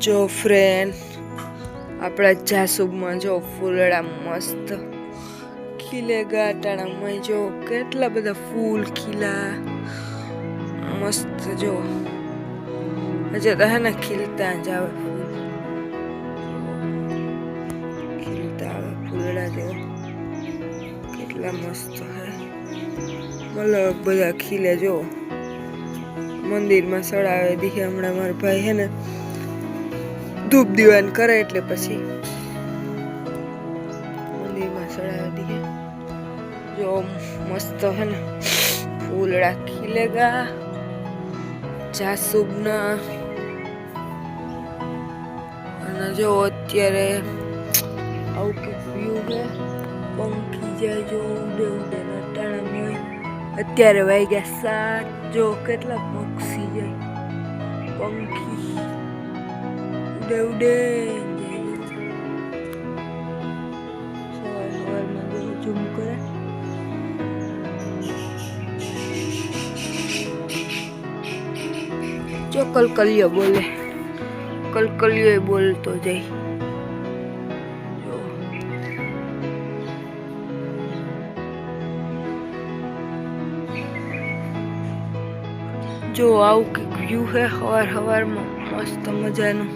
જો ફ્રેન્ડ આપણા જાસૂબમાં જો ફૂલડા મસ્ત ખીલે ગાટાણામાં જો કેટલા બધા ફૂલ ખીલા મસ્ત જો હજે તો હે ને ખીલતા જ આવે ફૂલ ખીલતા આવે ફૂલડા જો કેટલા મસ્ત હે મતલબ બધા ખીલે જો મંદિરમાં સડાવે દીહે હમણાં મારા ભાઈ હે ને ધૂપ દીવાન કરે એટલે પછી મંદિરમાં સડાવે દીહે જો મસ્ત હે ને ફૂલડા ખીલેગા જાસૂબના અને જો અત્યારે આવું કે વ્યૂ હે પંખી જાય જો ઉડે ઉડે નટાણા હોય અત્યારે વાગ્યા 7 જો કેટલા પક્ષી જાય પંખી ઉડે ઉડે સવારમાં ઝૂમ કરે જો કલકલિયો બોલે કલકલિયો બોલતો જાય જો આવું કંઈક વ્યૂ હે હવારમાં મસ્ત મજાનું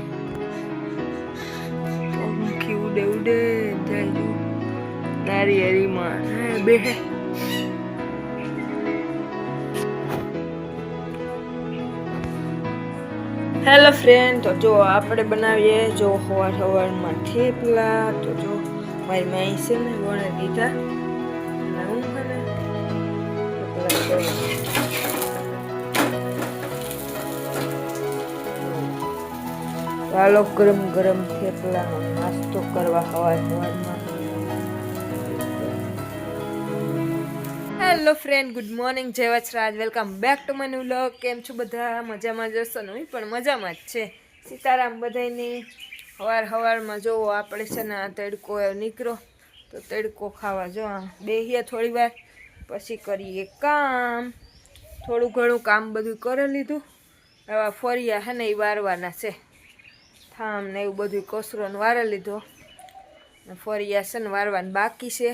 પંખી ઉડે ઉડે જાય જો નારિયેળીમાં બેહે હેલો ફ્રેન્ડ તો જો આપણે બનાવીએ જો સવારમાં થેપલા તો જો મારી માઈ છે ને વણે દીધા અને હું મને ચાલો ગરમ ગરમ થેપલાનો નાસ્તો કરવા સવારમાં હેલો ફ્રેન્ડ ગુડ મોર્નિંગ જય Vachraj welcome back to my new vlog કેમ છો બધા મજામાં જશો ને હું પણ મજામાં જ છે સીતારામ બધાયની સવારમાં જોવો આપણે છે ને તડકો નીકળો તો તડકો ખાવા જો બેહીએ થોડી વાર પછી કરીએ કામ થોડું ઘણું કામ બધું કરી લીધું હવે ફરિયા હે ને એ વારવાના છે થામ ને એવું બધું કસરોને વારી લીધો ને ફરિયા છે ને વારવાનું બાકી છે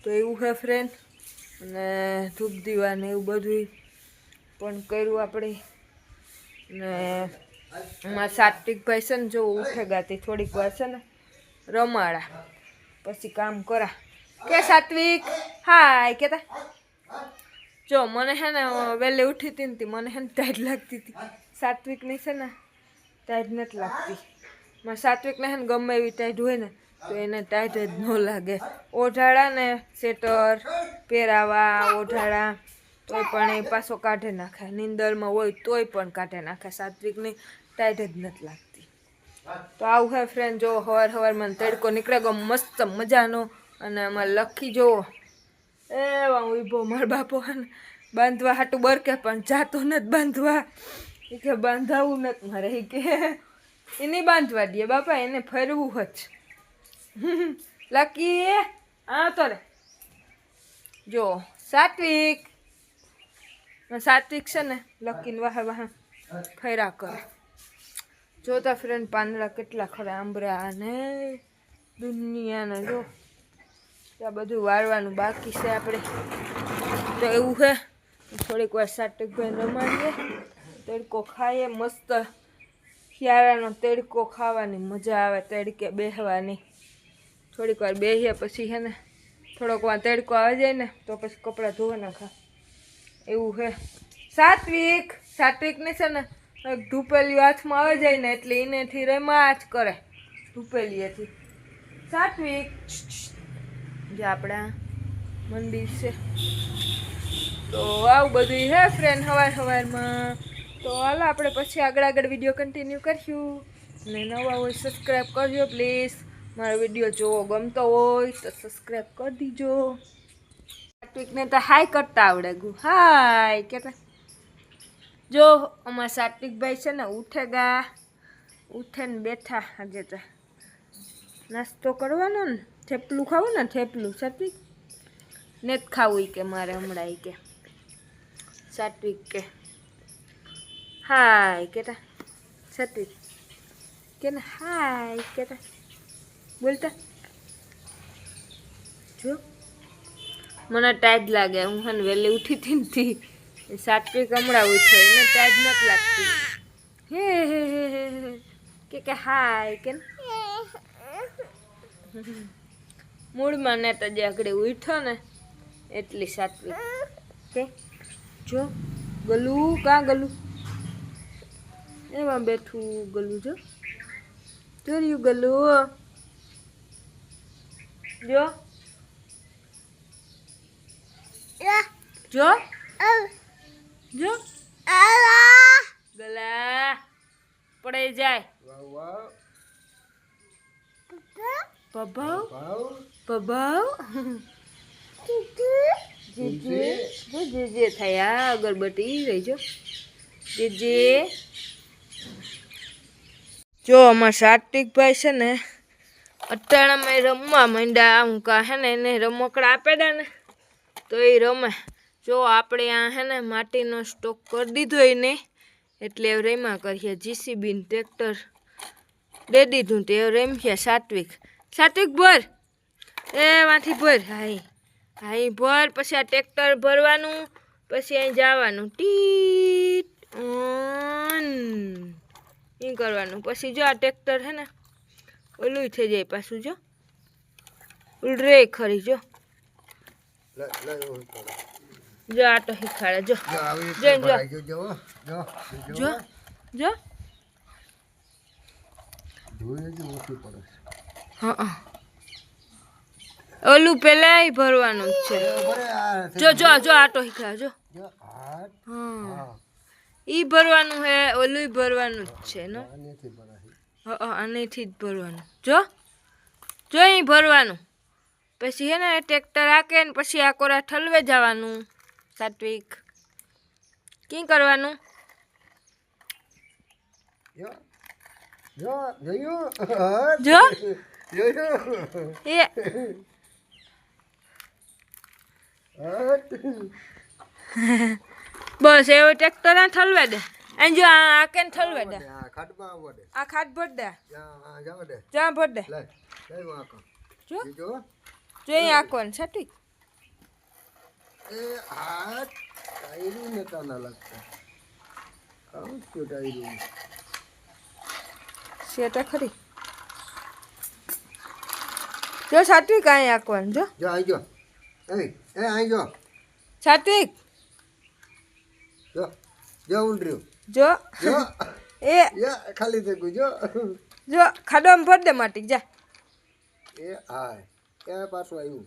તો એવું છે ફ્રેન્ડ અને ધૂપ દીવા ને એવું બધું પણ કર્યું આપણે ને એમાં સાત્વિકભાઈ છે ને જો ઉઠે ગાતી થોડીક વાર છે ને રમાડા પછી કામ કરા કે સાત્વિક હાય કેતા જો મને હે ને વહેલી ઉઠી હતી ને મને હે ને ટાઈટ લાગતી હતી સાત્વિકની છે ને ટાઈટ નથી લાગતી મારે સાત્વિકને હે ને ગમે એવી ટાઈટ હોય ને તો એને ટાઈટ જ ન લાગે ઓઢાડા ને સ્વેટર પહેરાવા ઓઢાડા તોય પણ એ પાછો કાઢે નાખે નીંદરમાં હોય તોય પણ કાઢે નાખે સાત્વિકની ટાઈટ જ નથી લાગતી તો આવું હે ફ્રેન્ડ જો સવારમાં તડકો નીકળે ગયો મસ્ત મજાનો અને આમાં લખી જોવો એવા ઊભો મારા બાપો હે ને બાંધવા હાટું બરકે પણ જાતો નથી બાંધવા એ કે બાંધાવું નથી મારે એ કે એ નહીં બાંધવા દે બાપા એને ફરવું જ લકી આ તો રે જો સાત્વિક છે ને લકીને વાહ ફર્યા કરે જોતા ફ્રેન્ડ પાંદડા કેટલા ખરા આંબરા ને દુનિયાને જો ત્યાં બધું વારવાનું બાકી છે આપણે તો એવું છે થોડીક વાર સાત્વિકભાઈ રમાડીએ તડકો ખાઈએ મસ્ત શિયાળાનો તડકો ખાવાની મજા આવે તડકે બેસવાની થોડીક વાર બેસીએ પછી છે ને થોડોક વાર તડકો આવી જાય ને તો પછી કપડાં ધોવા નાખા એવું છે સાત્વિકને છે ને ધૂપેલી હાથમાં આવી જાય ને એટલે એનેથી રમા જ કરે ધૂપેલીએથી સાત્વિક જે આપણા મંદિર છે તો આવું બધું હે ફ્રેન્ડ સવારમાં તો હાલો આપણે પછી આગળ વિડીયો કન્ટિન્યુ કરીશું ને નવા હોય સબસ્ક્રાઈબ કરજો પ્લીઝ મારો વિડીયો જોવો ગમતો હોય તો સબસ્ક્રાઈબ કરી દીજો સાત્વિકને તો હાય કરતા આવડે ગયું હાય કેતા જો અમારા સાત્વિકભાઈ છે ને ઉઠે ને બેઠા આજે તો નાસ્તો કરવાનો ને થેપલું ખાવું ને થેપલું સાત્વિક ને જ ખાવું કે મારે હમણાં કે સાત્વિક કે હાય કેતા સાત્વિક કે હાય કેતા બોલતા જો મને ટાઈટ લાગે હું હન વહેલી ઉઠી હતી ને સાત્વિક હમણાં ઉઠ્યો એને ટાઈટ નથી લાગતી હે કે હાય કે મૂળમાં ને તો જે આગળ ઉઠ્યો ને એટલી સાત્વિક કે જો ગલું કાં ગલું એમાં બેઠું ગલું જો જોયું ગલું જો જો જો ગલા પડાઈ જાય પભાવ પભાવ જે થયા અગરબત્તી રહી જે જો અમારા સાત્વિકભાઈ છે ને અટાણામાં રમવા માંડ્યા હું કા હે ને એને રમકડા આપેલા ને તો એ રમે જો આપણે આ હે ને માટીનો સ્ટોક કરી દીધો એને એટલે રમ્યા કરીએ જીસીબી ટ્રેક્ટર દે દીધું તે રમ્યા સાત્વિક ભર એમાંથી ભર હાઈ ભર પછી આ ટ્રેક્ટર ભરવાનું પછી અહીં જવાનું ટીટ ઓન એ કરવાનું પછી જો આ ટ્રેક્ટર હે ને ઓલું થઈ જાય પાછું જો રે ખરી જો જો આ તો શીખાડે જો જો જો હા ઓલું પેલા ભરવાનું જ છે જો જો જો આટો શીખાડે જો હા ઈ ભરવાનું હે ઓલું ભરવાનું જ છે ને આનેથી જ ભરવાનું જો જો અહીં ભરવાનું પછી હે ને ટ્રેક્ટર આકે ને પછી આ કોરા ઠલવે જવાનું સાત્વિક કી કરવાનું જો એ બસ એવો ટ્રેક્ટર આ ઠલવે દે અને જો આ કેન ઠલવે દે આ ખાટ ભર દે જા ભર દે જો જો અહીં આકોન સાત્વિક એ હાથ ટાયરું ને તાના લાગતા આવું ક્યું ટાયરું સેટા ખરી જો સાત્વિક અહીં આકોન જો જો આઈ જો એ આઈ જો સાત્વિક જો જો ઉંડ્યું જો જો એ ખાલી થઈ ગયું જો ખાડોમાં ભર દે માટી જા એ હાય એ પાછું આવ્યું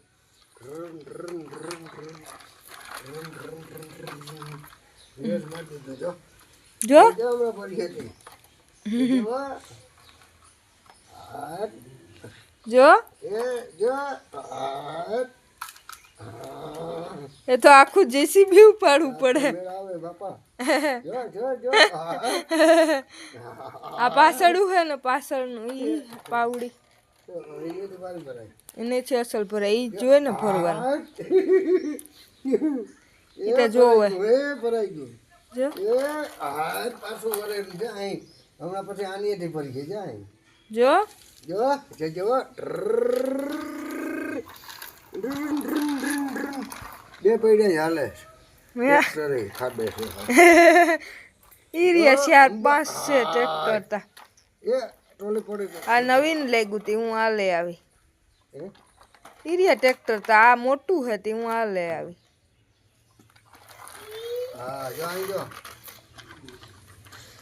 જો જો એ તો આખું જેસીબી ઉપાડવું પડે આ પાછળું હે ને પાછળનું ઈ પાવડી એને છે અસલ ભરાય ઈ જોઈ ને ભરવાનું ઈ તો જોવે ભરાઈ ગયું જો પાછું ભરેલું છે અહીં હમણાં પછી આની ભરી છે જાય જો જો જો બે પૈડા હાલે ખાડે છે ઈ રહ્યા 4-5 છે ટ્રેક્ટર તા એ ટોલી પડી આ નવીન લેગું તી હું આ લઈ આવી ઈ રહ્યા ટ્રેક્ટર તા આ મોટું હે તી હું આ લઈ આવી હા જો અહીં જો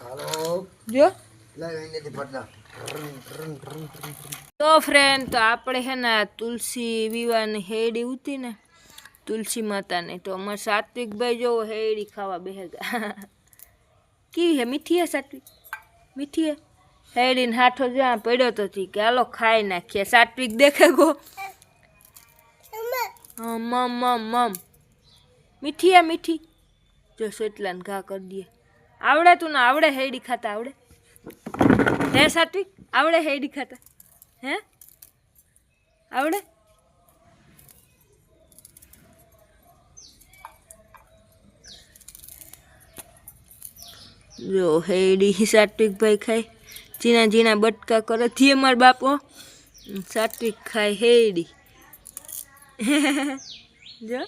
હાલો જો લાઈ અહીંથી ફટના તો ફ્રેન્ડ તો આપણે હે ને તુલસી વિવાને હેડી ઉતી ને તુલસી માતાને તો અમારે સાત્વિકભાઈ જો હેડી ખાવા બેહે ગયા કેવી હે મીઠી હે સાત્વિક મીઠી હે હેડીને હાથો જ્યાં પડ્યો તો થી કે હાલો ખાઈ નાખીએ સાત્વિક દેખે ગો હા મમ મીઠી હે મીઠી જો સોટલાને ઘા કરી દઈએ આવડે તું ને આવડે હેડી ખાતા આવડે હે સાત્વિક આવડે હેડી ખાતા હે આવડે જો હેડી સાત્વિકભાઈ ખાય ઝીણા ઝીણા બટકા કરે થઈએ માર બાપો સાત્વિક ખાય હેડી જો